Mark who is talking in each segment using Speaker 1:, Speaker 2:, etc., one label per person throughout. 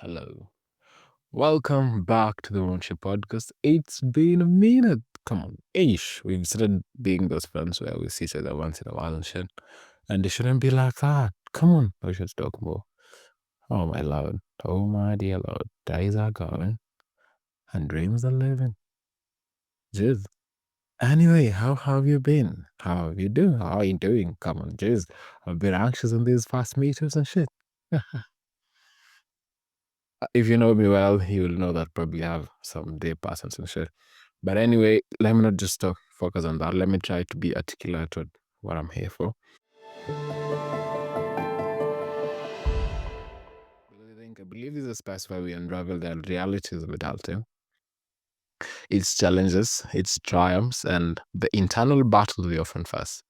Speaker 1: Hello. Welcome back to the Ownership Podcast. It's been a minute. Come on, ish. We've started being those friends where we see each other once in a while and shit. And it shouldn't be like that. Come on, we should talk more. Oh my lord. Oh my dear lord. Days are going and dreams are living. Jeez. Anyway, how have you been? How have you doing? How are you doing? Come on, jeez. I've been anxious on these fast meters and shit. If you know me well, you will know that probably I have some day passions and shit. But anyway, let me not just focus on that. Let me try to be articulate with what I'm here for. I believe this is a space where we unravel the realities of adulting, its challenges, its triumphs, and the internal battles we often face.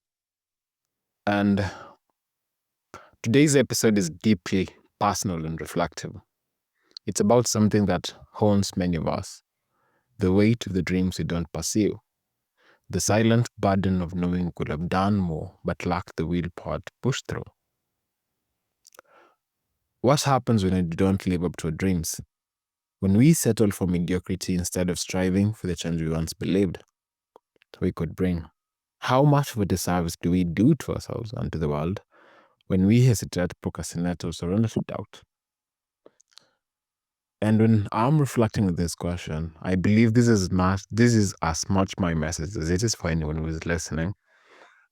Speaker 1: And today's episode is deeply personal and reflective. It's about something that haunts many of us, the weight of the dreams we don't pursue, the silent burden of knowing we could have done more but lacked the willpower to push through. What happens when we don't live up to our dreams? When we settle for mediocrity instead of striving for the change we once believed we could bring? How much of a disservice do we do to ourselves and to the world when we hesitate, procrastinate, or surrender to doubt? And when I'm reflecting on this question, I believe this is as much my message as it is for anyone who is listening.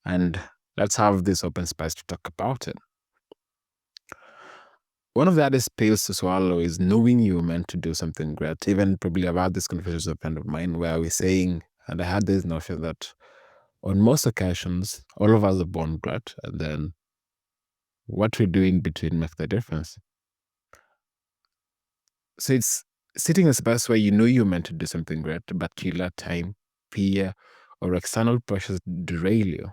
Speaker 1: And let's have this open space to talk about it. One of the hardest pills to swallow is knowing you were meant to do something great. Even probably I've had this conversation with a friend of mine where we're saying, and I had this notion that on most occasions, all of us are born great, and then what we do in between makes the difference. So it's sitting in a space where you know you're meant to do something great, but you let time, fear, or external pressures derail you.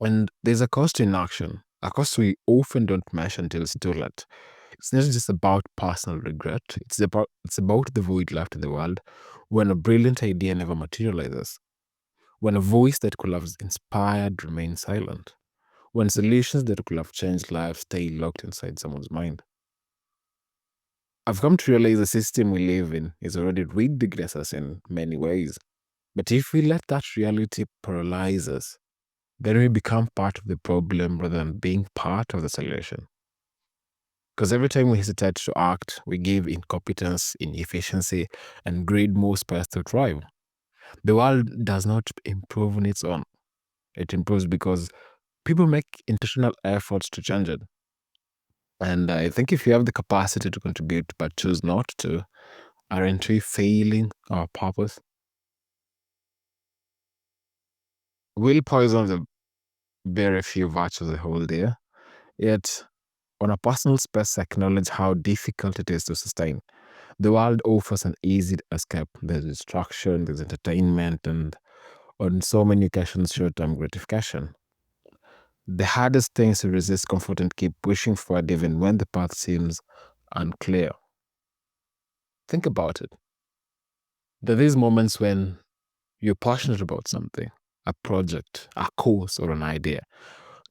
Speaker 1: And there's a cost to inaction, a cost we often don't measure until it's too late. It's not just about personal regret. It's about the void left in the world when a brilliant idea never materializes, when a voice that could have inspired remains silent, when solutions that could have changed lives stay locked inside someone's mind. I've come to realize the system we live in is already rigged against us in many ways. But if we let that reality paralyze us, then we become part of the problem rather than being part of the solution. Because every time we hesitate to act, we give incompetence, inefficiency, and greed more space to thrive. The world does not improve on its own. It improves because people make intentional efforts to change it. And I think if you have the capacity to contribute but choose not to, aren't we failing our purpose? Willpower is one of the very few virtues I hold dear. Yet, on a personal space, I acknowledge how difficult it is to sustain. The world offers an easy escape. There's distraction, there's entertainment, and on so many occasions, short-term gratification. The hardest thing is to resist comfort and keep pushing forward even when the path seems unclear. Think about it. There are these moments when you're passionate about something, a project, a course, or an idea.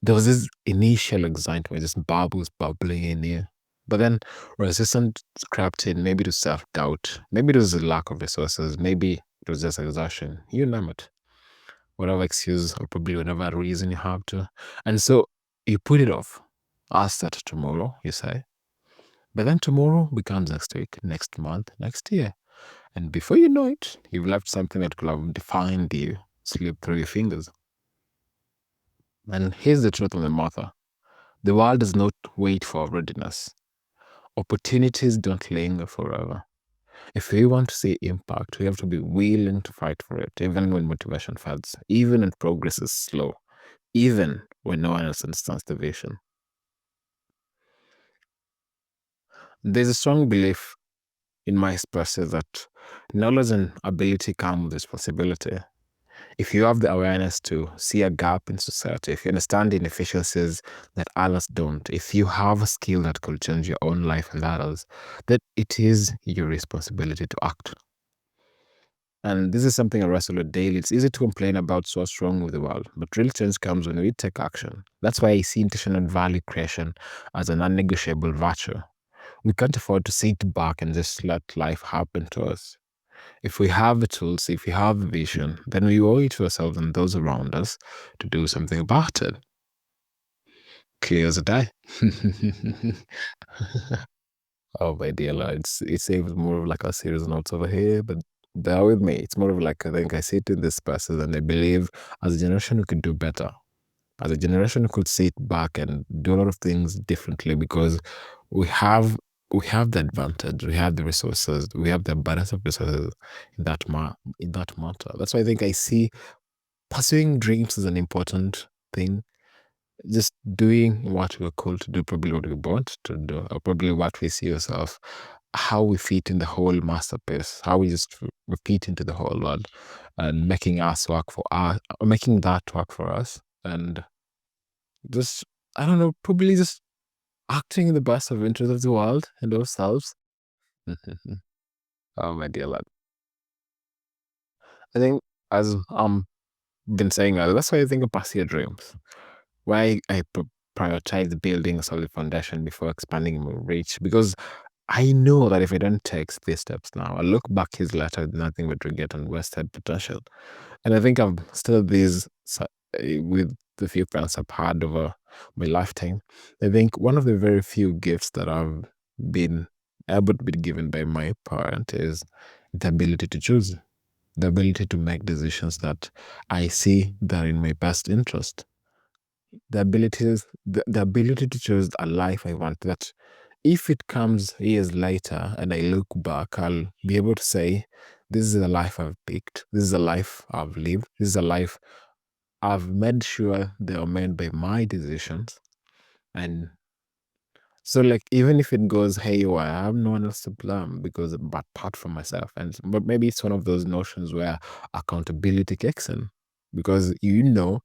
Speaker 1: There was this initial excitement, just bubbles bubbling in you. But then resistance crept in, maybe to self-doubt, maybe it was a lack of resources, maybe it was just exhaustion, you name it. Whatever excuse or probably whatever reason you have to. And so you put it off. I'll start tomorrow, you say. But then tomorrow becomes next week, next month, next year. And before you know it, you've left something that could have defined you slip through your fingers. And here's the truth of the matter. The world does not wait for readiness. Opportunities don't linger forever. If we want to see impact, we have to be willing to fight for it, even when motivation fades, even when progress is slow, even when no one else understands the vision. There's a strong belief in my perspective that knowledge and ability come with responsibility. If you have the awareness to see a gap in society, if you understand the inefficiencies that others don't, if you have a skill that could change your own life and others, that it is your responsibility to act. And this is something I wrestle with daily. It's easy to complain about what's wrong with the world, but real change comes when we take action. That's why I see intentional value creation as a non-negotiable virtue. We can't afford to sit back and just let life happen to us. If we have the tools, if we have the vision, then we owe it to ourselves and those around us to do something about it. Clear as a day. Oh my dear Lord, it seems more of like a serious notes over here, but bear with me. It's more of like I think I sit in this process and I believe as a generation we could do better. As a generation we could sit back and do a lot of things differently because we have we have the advantage, we have the resources, we have the abundance of resources in that matter. That's why I think I see pursuing dreams is an important thing. Just doing what we're called to do, probably what we want to do, or probably what we see ourselves, how we fit in the whole masterpiece, how we just repeat into the whole world and making us work for us, making that work for us. And just, I don't know, probably just acting in the best of interest of the world and ourselves. Oh, my dear lad. I think, as been saying, that's why I think of pursue your dreams. Why I prioritize building a solid foundation before expanding my reach. Because I know that if I don't take these steps now, I look back his later with nothing but regret and wasted potential. And I think I'm still with the few friends I've had over my lifetime. I think one of the very few gifts that I've been able to be given by my parent is the ability to choose, the ability to make decisions that I see that are in my best interest, the ability to choose a life I want, that if it comes years later and I look back, I'll be able to say, this is the life I've picked, this is the life I've lived, this is a life I've made sure they are made by my decisions. And so, like, even if it goes haywire, I have no one else to blame because, but apart from myself. And but maybe it's one of those notions where accountability kicks in because you know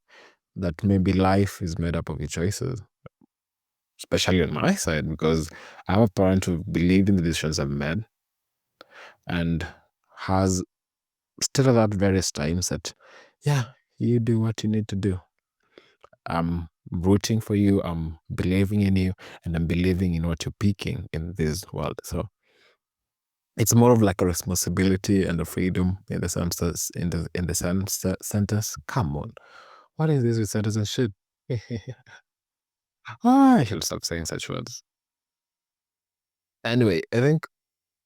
Speaker 1: that maybe life is made up of your choices, especially on my side, because I have a parent who believed in the decisions I've made and has still at that various times said, yeah, you do what you need to do. I'm rooting for you, I'm believing in you, and I'm believing in what you're picking in this world. So it's more of like a responsibility and a freedom in the sense that in the sentence. Come on. What is this with sentence and shit? I should stop saying such words. Anyway, I think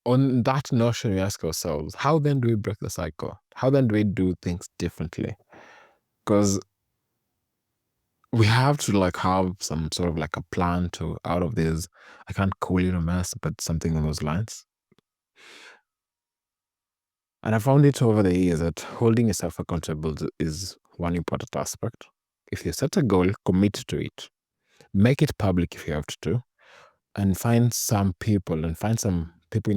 Speaker 1: on that notion, we ask ourselves, how then do we break the cycle? How then do we do things differently? Because we have to like have some sort of like a plan to out of this. I can't call it a mess, but something on those lines. And I found it over the years that holding yourself accountable is one important aspect. If you set a goal, commit to it. Make it public if you have to, and find some people in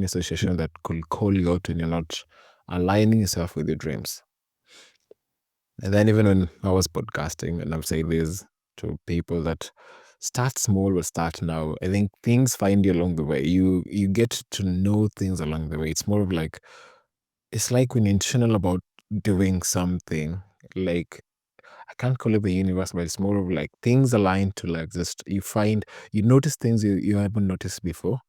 Speaker 1: association that could call you out when you're not aligning yourself with your dreams. And then even when I was podcasting, and I'm saying this to people that start small but start now. I think things find you along the way. You get to know things along the way. It's more of like it's like when you're intentional about doing something, like I can't call it the universe, but it's more of like things align to like just you notice things you haven't noticed before.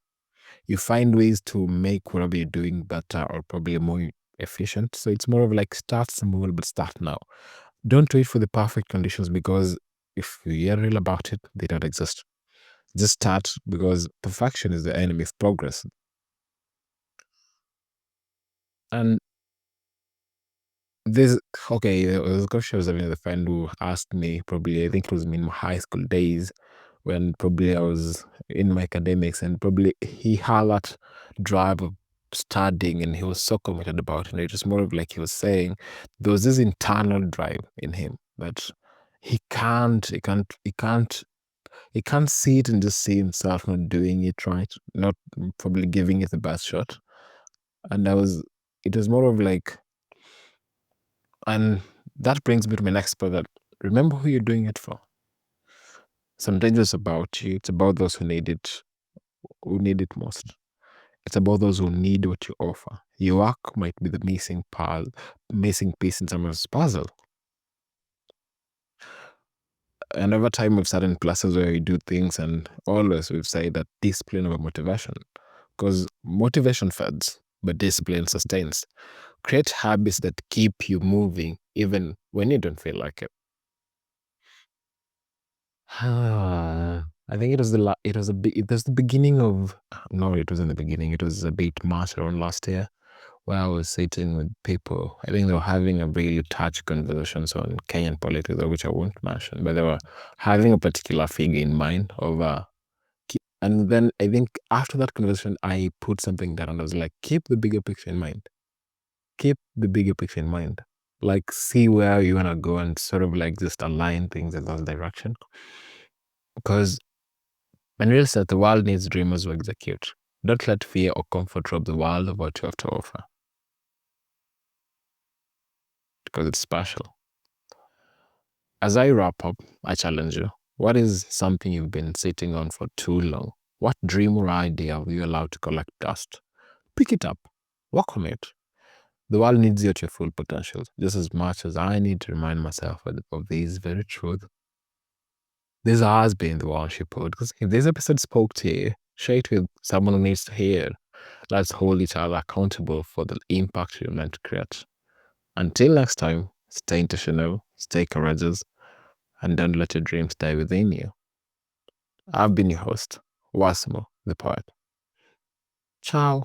Speaker 1: You find ways to make whatever you're doing better or probably more efficient. So it's more of like start small but start now. Don't wait for the perfect conditions because if you're real about it, they don't exist. Just start because perfection is the enemy of progress. And this, okay, there was a question I was having with a friend who asked me, probably, I think it was in my high school days, when probably I was in my academics, and probably he had that drive of studying and he was so committed about it. And it was more of like he was saying there was this internal drive in him that he can't see it and just see himself not doing it right, not probably giving it the best shot. And it was more of like, and that brings me to my next point that remember who you're doing it for. Sometimes it's about you, it's about those who need it most. It's about those who need what you offer. Your work might be the missing piece in someone's puzzle. And over time, we've sat in classes where we do things, and always we've said that discipline over motivation. Because motivation fades, but discipline sustains. Create habits that keep you moving even when you don't feel like it. I think it was it was the beginning of no, it wasn't the beginning. It was a bit March around last year where I was sitting with people. I think they were having a really touchy conversations on Kenyan politics, which I won't mention, but they were having a particular figure in mind of and then I think after that conversation, I put something down and I was like, keep the bigger picture in mind. Keep the bigger picture in mind. Like, see where you want to go and sort of like just align things in that direction. Because when real said the world needs dreamers who execute. Don't let fear or comfort rob the world of what you have to offer. Because it's special. As I wrap up, I challenge you. What is something you've been sitting on for too long? What dream or idea are you allowed to collect dust? Pick it up. Work on it. The world needs you at your full potential, just as much as I need to remind myself of these very truths. This has been the Worship Pod. Because if this episode spoke to you, share it with someone who needs to hear. Let's hold each other accountable for the impact you're meant to create. Until next time, stay intentional, stay courageous, and don't let your dreams die within you. I've been your host, Wasmo, the poet. Ciao.